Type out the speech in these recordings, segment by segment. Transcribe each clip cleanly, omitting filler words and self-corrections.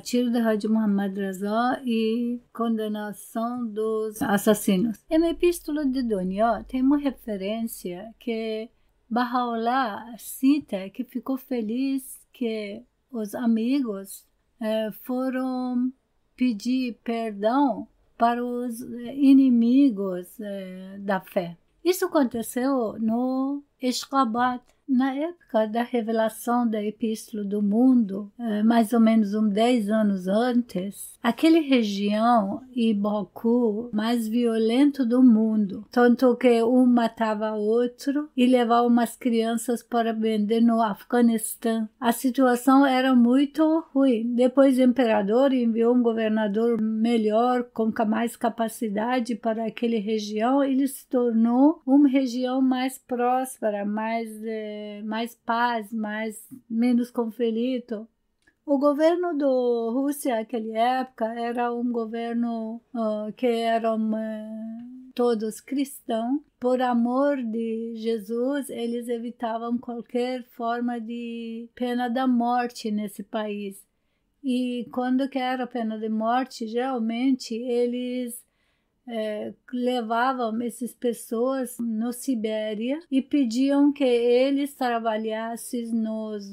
martírio de Haj Mohammad Reza e condenação dos assassinos. Em Epístola de Dunya tem uma referência que Baha'u'lláh cita que ficou feliz que os amigos foram pedir perdão para os inimigos da fé. Isso aconteceu no Ashgabat, na época da revelação da Epístola do Mundo, mais ou menos 10 anos antes. Aquela região e Baku mais violento do mundo, tanto que um matava outro e levava umas crianças para vender no Afeganistão. A situação era muito ruim. Depois o imperador enviou um governador melhor, com mais capacidade para aquela região. Ele se tornou uma região mais próspera, mais paz, menos conflito. O governo da Rússia naquela época era um governo que eram todos cristãos. Por amor de Jesus, eles evitavam qualquer forma de pena da morte nesse país. E quando que era pena de morte, geralmente eles levavam essas pessoas no Sibéria e pediam que eles trabalhassem nos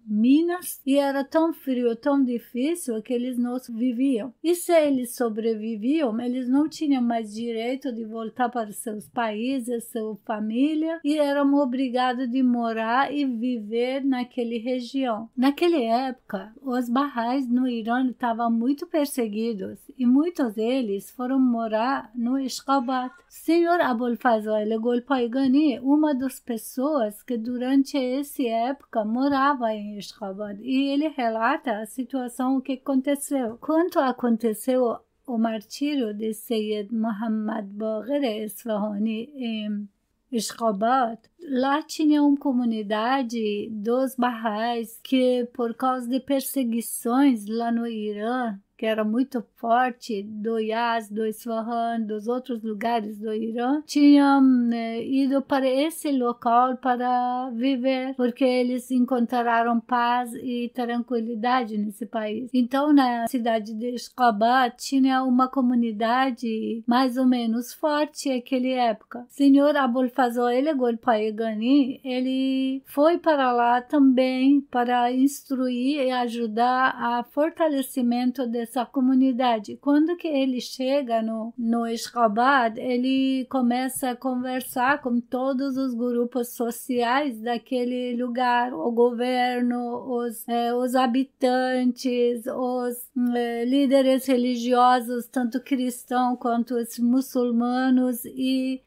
minas, e era tão frio, tão difícil que eles não viviam. E se eles sobreviviam, eles não tinham mais direito de voltar para seus países, sua família, e eram obrigados de morar e viver naquela região. Naquela época, os Baha'is no Irã estavam muito perseguidos e muitos deles foram morar no Ashgabat. Senhor Abul Fazl Golpaighani, uma das pessoas que durante essa época morava em Ashgabat, e ele relata a situação, o que aconteceu. Quando aconteceu o martírio de Sayyid Muhammad Baqir Isfahani em Ashgabat, lá tinha uma comunidade dos Baha'is que, por causa de perseguições lá no Irã, que era muito forte, do Yazd, do Isfahan, dos outros lugares do Irã, tinham ido para esse local para viver, porque eles encontraram paz e tranquilidade nesse país. Então, na cidade de Ashgabat, tinha uma comunidade mais ou menos forte naquela época. Senhor Abul Fazl Golpaighani, ele foi para lá também para instruir e ajudar a fortalecimento dessa comunidade. Quando que ele chega no Ashgabat, ele começa a conversar com todos os grupos sociais daquele lugar, o governo, os habitantes, os líderes religiosos, tanto cristãos quanto os muçulmanos, e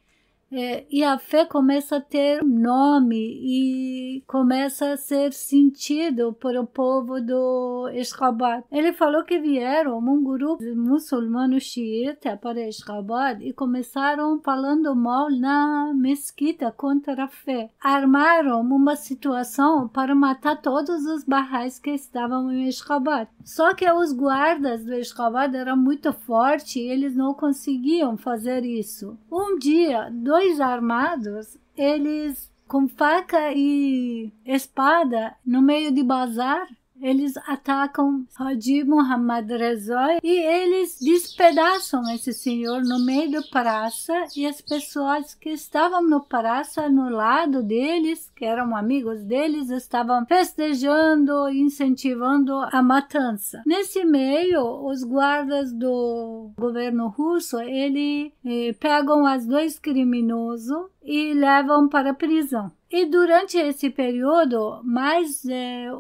a fé começa a ter nome e começa a ser sentido por o povo do Ashgabat. Ele falou que vieram um grupo de muçulmanos xiita para Ashgabat e começaram falando mal na mesquita contra a fé. Armaram uma situação para matar todos os Baha'is que estavam em Ashgabat. Só que os guardas do Ashgabat eram muito fortes e eles não conseguiam fazer isso. Um dia, dois armados, eles com faca e espada no meio de bazar, eles atacam Haji Mohammad Reza e eles despedaçam esse senhor no meio da praça, e as pessoas que estavam no praça no lado deles, que eram amigos deles, estavam festejando, incentivando a matança. Nesse meio, os guardas do governo russo, ele pegam os dois criminosos e levam para a prisão. E durante esse período, mais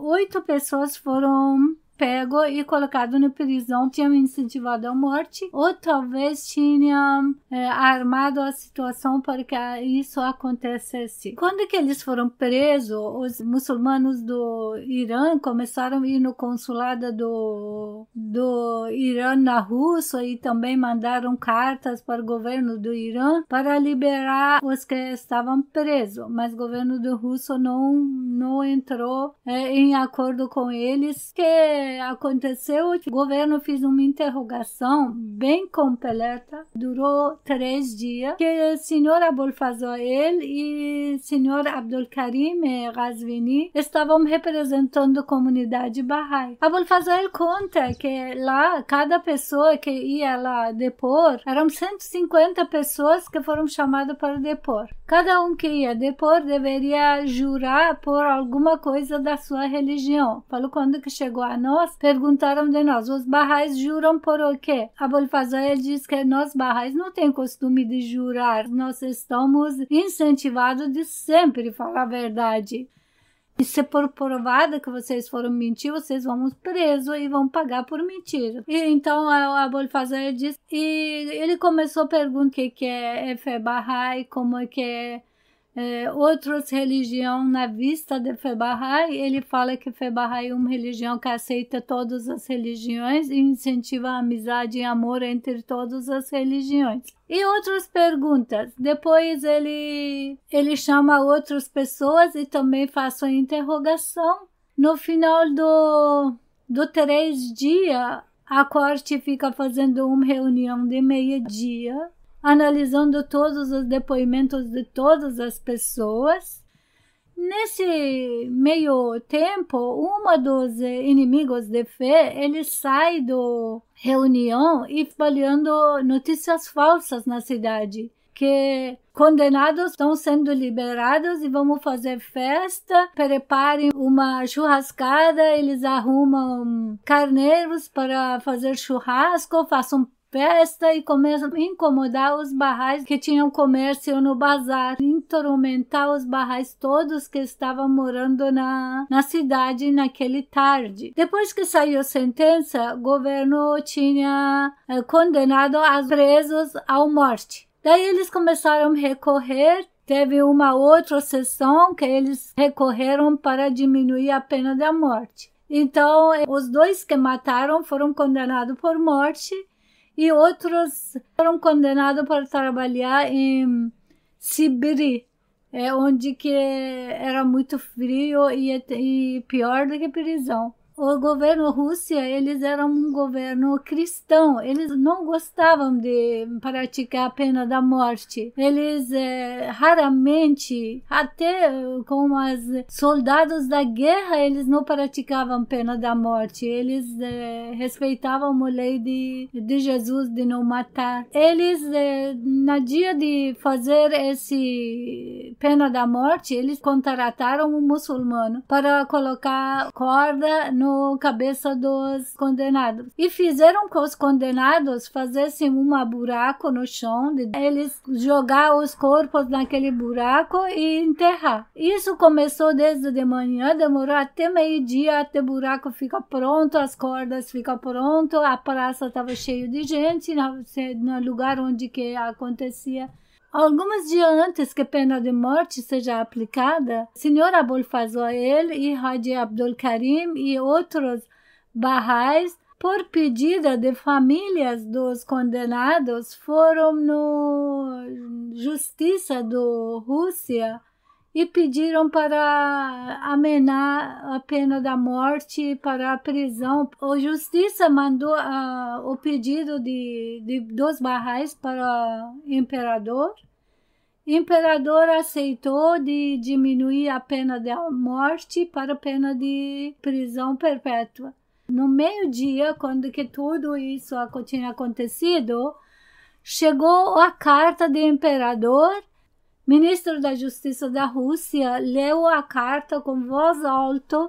8 pessoas foram pego e colocado na prisão, tinham incentivado a morte, ou talvez tinham armado a situação para que isso acontecesse. Quando que eles foram presos, os muçulmanos do Irã começaram a ir no consulado do Irã na Rússia e também mandaram cartas para o governo do Irã para liberar os que estavam presos, mas o governo do Rússia não entrou em acordo com eles, que aconteceu, o governo fez uma interrogação bem completa, durou 3 dias, que o senhor Abul Fazl e o senhor Abdul Karim Ghazvini estavam representando a comunidade Bahá'í. Abul Fazl conta que lá, cada pessoa que ia lá depor, eram 150 pessoas que foram chamadas para depor. Cada um que ia depor deveria jurar por alguma coisa da sua religião. Falou, quando que chegou a nós, perguntaram de nós, os Bahá'ís juram por o quê? Abul Fazl diz que nós Bahá'ís não tem costume de jurar, nós estamos incentivados de sempre falar a verdade. E se for provado que vocês foram mentir, vocês vão presos e vão pagar por mentira. E então a Abul Fazl disse, e ele começou a perguntar o que é fé Bahá'í, como é que é outras religiões na vista de fé Bahá'í. Ele fala que fé Bahá'í é uma religião que aceita todas as religiões e incentiva a amizade e amor entre todas as religiões. E outras perguntas. Depois ele chama outras pessoas e também faz uma interrogação. No final do 3 dias, a corte fica fazendo uma reunião de meio-dia, analisando todos os depoimentos de todas as pessoas. Nesse meio tempo, uma dos inimigos de fé, ele sai da reunião e espalhando notícias falsas na cidade, que condenados estão sendo liberados e vamos fazer festa, preparem uma churrascada, eles arrumam carneiros para fazer churrasco, façam festa e começam a incomodar os Bahá'ís que tinham comércio no bazar, atormentar os Bahá'ís todos que estavam morando na cidade naquele tarde. Depois que saiu a sentença, o governo tinha condenado os presos à morte. Daí eles começaram a recorrer. Teve uma outra sessão que eles recorreram para diminuir a pena da morte. Então, os 2 que mataram foram condenados por morte e outros foram condenados para trabalhar em Sibiri, onde que era muito frio e pior do que prisão. O governo Rússia, eles eram um governo cristão, eles não gostavam de praticar a pena da morte. Eles raramente, até com os soldados da guerra, eles não praticavam pena da morte. Eles respeitavam a lei de Jesus de não matar. Eles, no dia de fazer esse pena da morte, eles contrataram um muçulmano para colocar corda no cabeça dos condenados. E fizeram com os condenados fizessem um buraco no chão, eles jogar os corpos naquele buraco e enterrar. Isso começou desde de manhã, demorou até meio-dia, até o buraco ficar pronto, as cordas ficam pronto, a praça estava cheia de gente, no lugar onde que acontecia. Alguns dias antes que a pena de morte seja aplicada, o senhor Abul Fazl e Haji Abdul Karim e outros Bahá'ís, por pedido de famílias dos condenados, foram na justiça da Rússia e pediram para amenar a pena da morte para a prisão. A justiça mandou o pedido dos Bahá'ís para o imperador. O imperador aceitou de diminuir a pena da morte para a pena de prisão perpétua. No meio-dia, quando que tudo isso tinha acontecido, chegou a carta do imperador. O ministro da Justiça da Rússia leu a carta com voz alta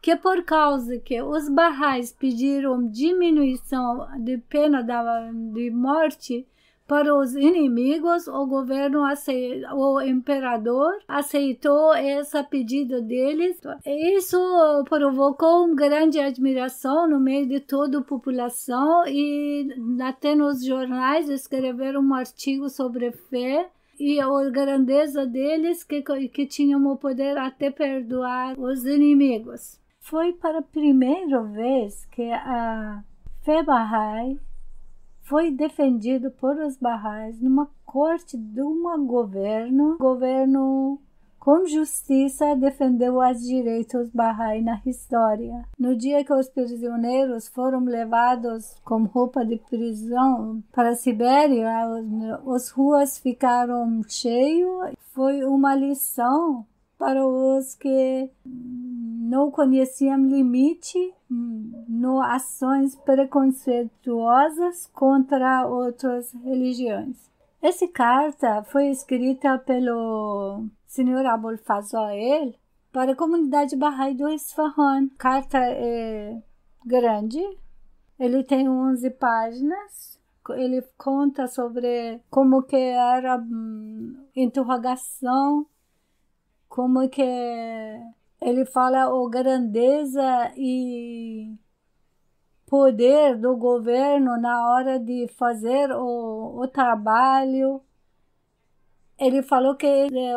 que por causa que os Bahá'ís pediram diminuição de pena de morte para os inimigos, o governo o imperador aceitou esse pedido deles. Isso provocou uma grande admiração no meio de toda a população e até nos jornais escreveram um artigo sobre fé e a grandeza deles que tinham o poder até perdoar os inimigos. Foi para a primeira vez que a fé Bahá'í foi defendido por os Bahá'ís numa corte de um governo com justiça defendeu os direitos Bahá'í na história. No dia que os prisioneiros foram levados com roupa de prisão para a Sibéria, as ruas ficaram cheias. Foi uma lição para os que não conheciam limite no ações preconceituosas contra outras religiões. Essa carta foi escrita pelo Sr. Abul Fazl para a comunidade Bahá'í do Isfahan. A carta é grande, ele tem 11 páginas. Ele conta sobre como que era interrogação, como que ele fala a grandeza e poder do governo na hora de fazer o trabalho. Ele falou que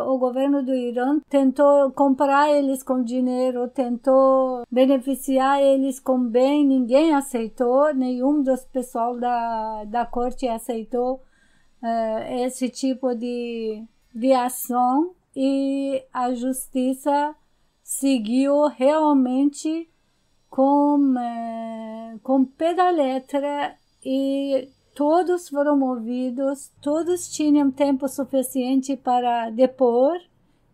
o governo do Irã tentou comprar eles com dinheiro, tentou beneficiar eles com bem, ninguém aceitou, nenhum dos pessoal da corte aceitou esse tipo de ação, e a justiça seguiu realmente com pé da letra, e todos foram ouvidos, todos tinham tempo suficiente para depor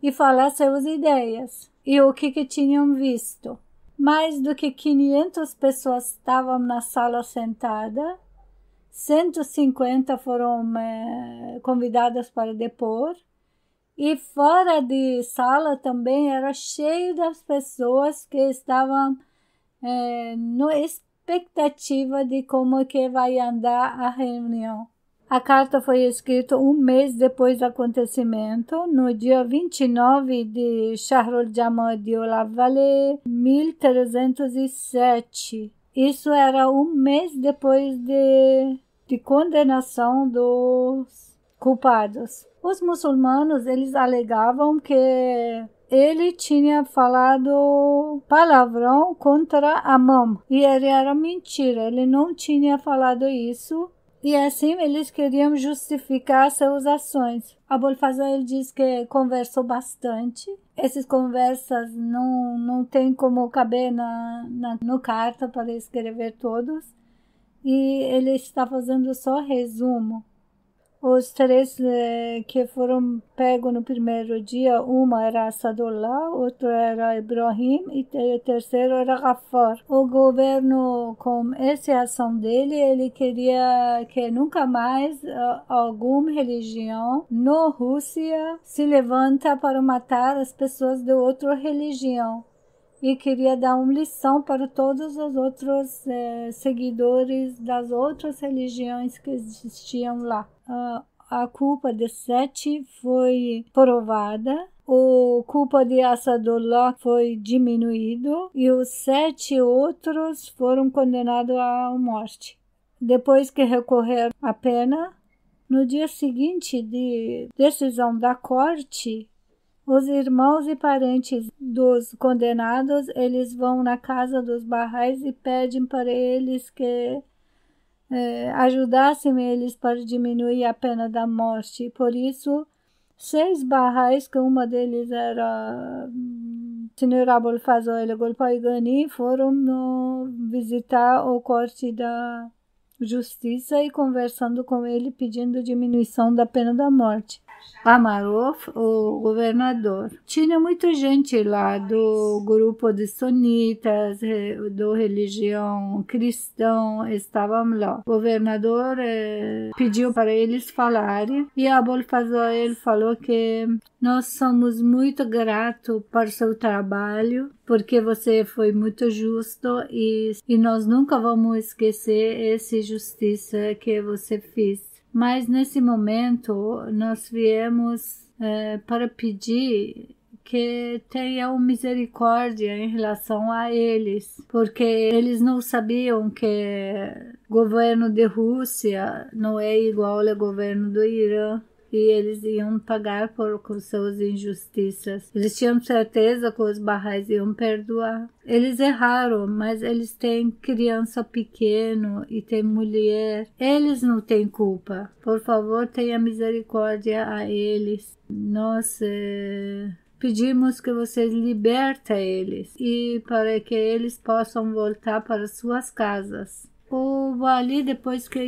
e falar suas ideias e o que tinham visto. Mais do que 500 pessoas estavam na sala sentada, 150 foram convidadas para depor, e fora de sala também era cheio das pessoas que estavam no expectativa de como que vai andar a reunião. A carta foi escrita um mês depois do acontecimento, no dia 29 de Shahrul Jamadi Olavale, 1307. Isso era um mês depois de condenação dos culpados. Os muçulmanos, eles alegavam que ele tinha falado palavrão contra Amam, e ele era mentira, ele não tinha falado isso, e assim eles queriam justificar suas ações. Abul Fazl diz que conversou bastante. Essas conversas não tem como caber no carta para escrever todos, e ele está fazendo só resumo. Os 3 que foram pegos no primeiro dia, uma era Assadullah, outro era Ibrahim e o terceiro era Ghaffar. O governo, com essa ação dele, ele queria que nunca mais alguma religião na Rússia se levanta para matar as pessoas de outra religião. E queria dar uma lição para todos os outros seguidores das outras religiões que existiam lá. A culpa de 7 foi provada, a culpa de Assadullah foi diminuído e os 7 outros foram condenados à morte. Depois que recorreram à pena, no dia seguinte de decisão da corte, os irmãos e parentes dos condenados, eles vão na casa dos Bahá'ís e pedem para eles que ajudassem eles para diminuir a pena da morte. Por isso, 6 Bahá'ís, que uma deles era Sr. Abul Fazl Golpaigani, foram visitar o corte da justiça e conversando com ele, pedindo diminuição da pena da morte. Amarov, o governador. Tinha muita gente lá do grupo de sunitas, da religião cristã, estavam lá. O governador pediu para eles falarem e Abul Fazl falou que nós somos muito gratos por seu trabalho, porque você foi muito justo e nós nunca vamos esquecer essa justiça que você fez. Mas nesse momento nós viemos para pedir que tenha uma misericórdia em relação a eles, porque eles não sabiam que o governo de Rússia não é igual ao governo do Irã. E eles iam pagar com suas injustiças. Eles tinham certeza que os Bahá'ís iam perdoar. Eles erraram, mas eles têm criança pequena e tem mulher. Eles não têm culpa. Por favor, tenha misericórdia a eles. Nós Pedimos que vocês libertem eles e para que eles possam voltar para suas casas. O Vali, depois que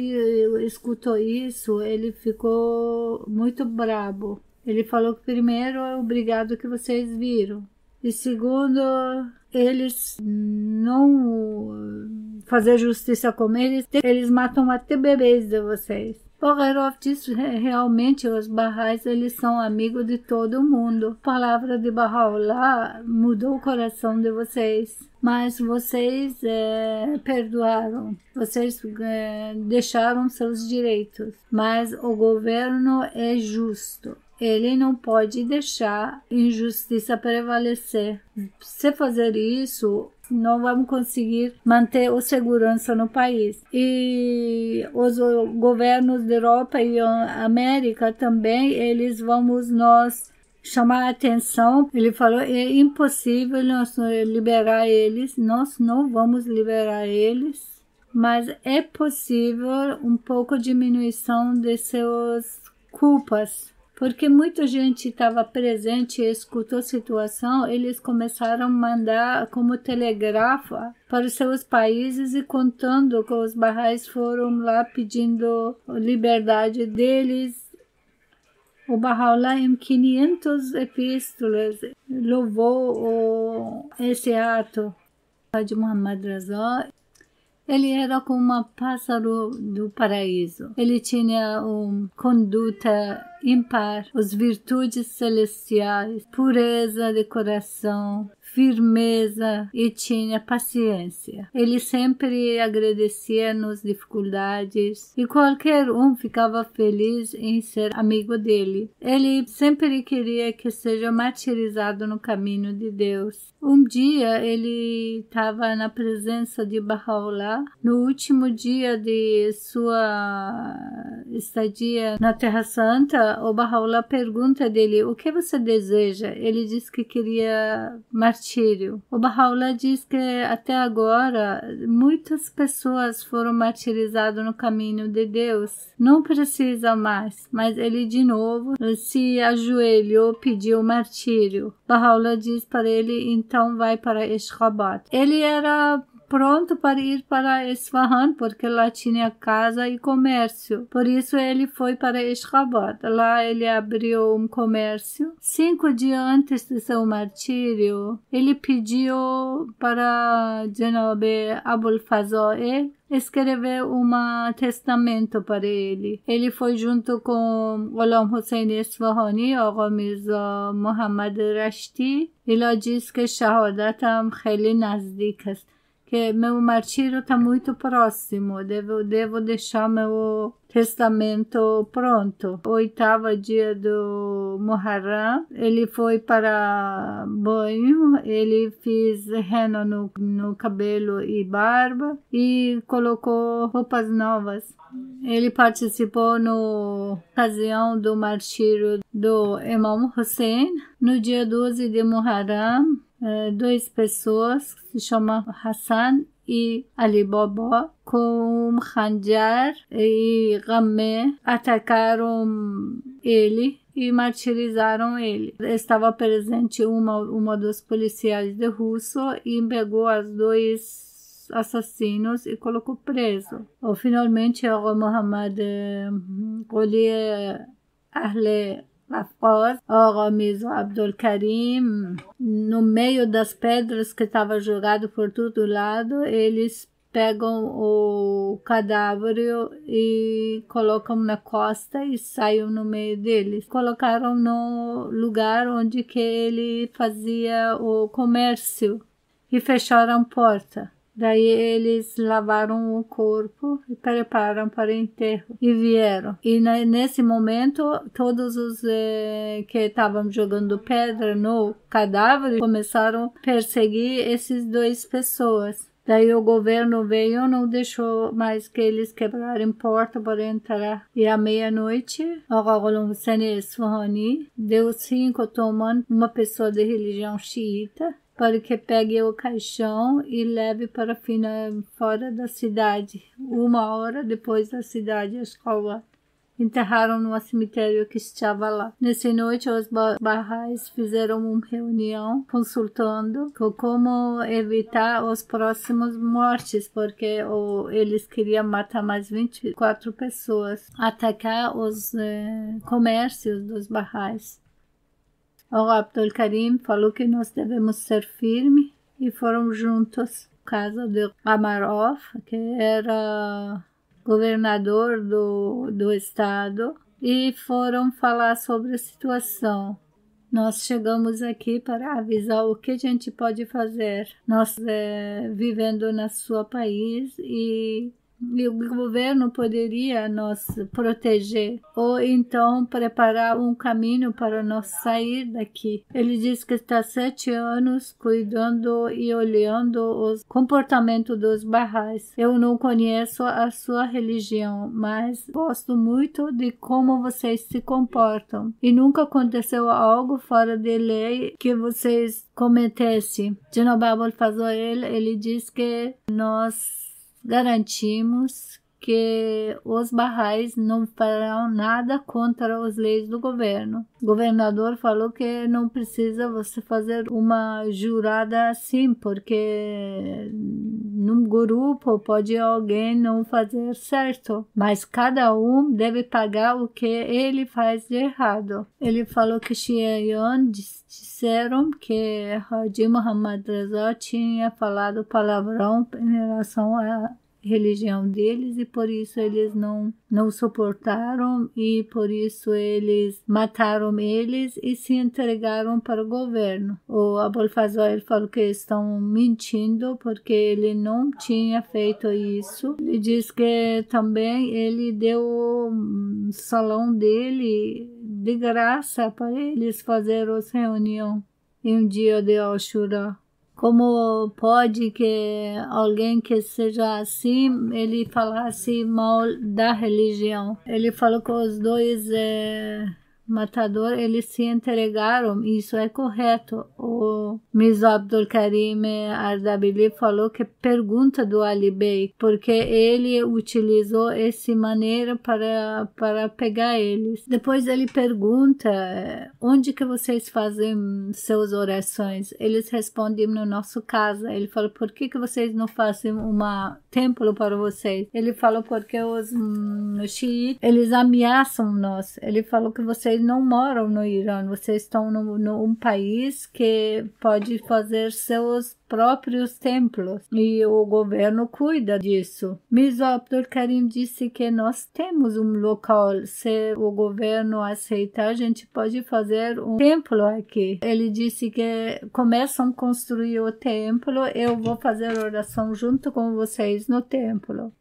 escutou isso, ele ficou muito bravo. Ele falou que primeiro é obrigado que vocês viram. E segundo, eles não fazer justiça com eles matam até bebês de vocês. Bogherov disse realmente os Baha'is eles são amigos de todo mundo. A palavra de Baha'u'lláh mudou o coração de vocês. Mas vocês perdoaram, vocês deixaram seus direitos. Mas o governo é justo. Ele não pode deixar injustiça prevalecer. Se fazer isso, não vamos conseguir manter a segurança no país. E os governos da Europa e América também, eles vamos nós chamar a atenção. Ele falou, é impossível nós liberar eles, nós não vamos liberar eles, mas é possível um pouco diminuição de suas culpas. Porque muita gente estava presente e escutou a situação, eles começaram a mandar como telegrafa para os seus países e contando que os Baha'is foram lá pedindo liberdade deles. O Baha'u'lláh, em 500 epístolas, louvou esse ato de Muhammad Raza. Ele era como um pássaro do paraíso. Ele tinha uma conduta ímpar, as virtudes celestiais, pureza de coração, firmeza e tinha paciência. Ele sempre agradecia nas dificuldades e qualquer um ficava feliz em ser amigo dele. Ele sempre queria que seja martirizado no caminho de Deus. Um dia ele estava na presença de Baha'u'lláh. No último dia de sua estadia na Terra Santa, o Baha'u'lláh pergunta dele, o que você deseja? Ele diz que queria martírio. O Baha'u'lláh diz que até agora muitas pessoas foram martirizadas no caminho de Deus. Não precisa mais. Mas ele de novo se ajoelhou, pediu martírio. Baha'u'lláh diz para ele, então vai para Ashgabat. Ele era pronto para ir para Esfahan, porque lá tinha casa e comércio. Por isso ele foi para Ashgabat. Lá ele abriu um comércio. 5 dias antes de seu martírio, ele pediu para Janabe Abul Fazl escrever um testamento para ele. Ele foi junto com Ghulam Hussein Esfahani, o Mirza Muhammad Rashti. Ele diz que Shahadatam kheli nazdik است, que meu martírio está muito próximo, devo deixar meu testamento pronto. 8º dia do Muharram, ele foi para banho, ele fez henna no cabelo e barba e colocou roupas novas. Ele participou na ocasião do martírio do Imam Hussein. No dia 12 de Muharram, 2 pessoas, que se chamam Hassan e Ali Baba, com Khanjar e Ramé, atacaram ele e martirizaram ele. Estava presente uma dos policiais de russo e pegou as 2 assassinos e colocou preso. Finalmente, o Muhammad Quli Ahle Afqaz, o Mirza Abdul Karim, no meio das pedras que estava jogado por todo lado, eles pegam o cadáver e colocam na costa e saem no meio deles. Colocaram no lugar onde que ele fazia o comércio e fecharam a porta. Daí eles lavaram o corpo e prepararam para o enterro e vieram. E nesse momento, todos os que estavam jogando pedra no cadáver começaram a perseguir esses 2 pessoas. Daí o governo veio, não deixou mais que eles quebrarem porta para entrar. E à meia-noite, o Ghulam Hussein Esfahani deu 5 toman, uma pessoa de religião xiita, para que pegue o caixão e leve para fora da cidade, 1 hora depois da cidade Ashgabat. enterraram no cemitério que estava lá. Nessa noite, os Baha'is fizeram uma reunião consultando como evitar os próximos mortes, porque eles queriam matar mais 24 pessoas, atacar os comércios dos Baha'is. O Abdul Karim falou que nós devemos ser firmes e foram juntos à casa de Amarov, que era governador do estado, e foram falar sobre a situação. Nós chegamos aqui para avisar o que a gente pode fazer. Nós vivendo no seu país e o governo poderia nos proteger ou então preparar um caminho para nós sair daqui. Ele diz que está 7 anos cuidando e olhando os comportamentos dos Baha'is. Eu não conheço a sua religião, mas gosto muito de como vocês se comportam. E nunca aconteceu algo fora de lei que vocês cometessem. Janob Abul Fazl, ele diz que nós garantimos que os Baha'is não farão nada contra as leis do governo. O governador falou que não precisa você fazer uma jurada assim, porque num grupo pode alguém não fazer certo, mas cada um deve pagar o que ele faz de errado. Ele falou que Shi'an disseram que Haji Muhammad Reza tinha falado palavrão em relação à religião deles e por isso eles não suportaram e por isso eles mataram eles e se entregaram para o governo. O Abul Fazl falou que estão mentindo porque ele não tinha feito isso. Ele diz que também ele deu o salão dele de graça para eles fazerem as reuniões em um dia de Ashura. Como pode que alguém que seja assim, ele falasse mal da religião? Ele falou que os dois matadores, eles se entregaram, isso é correto. O Mirza Abdul Karim Ardabili falou que pergunta do Ali Bey, porque ele utilizou essa maneira para pegar eles. Depois ele pergunta, onde que vocês fazem suas orações? Eles respondem, no nosso casa. Ele falou, por que vocês não fazem templo para vocês? Ele falou, porque os xiitas, eles ameaçam nós. Ele falou que vocês não moram no Irã, vocês estão num país que pode fazer seus próprios templos e o governo cuida disso. Mirza Abdul Karim disse que nós temos um local, se o governo aceitar, a gente pode fazer um templo aqui. Ele disse que começam a construir o templo, eu vou fazer oração junto com vocês no templo.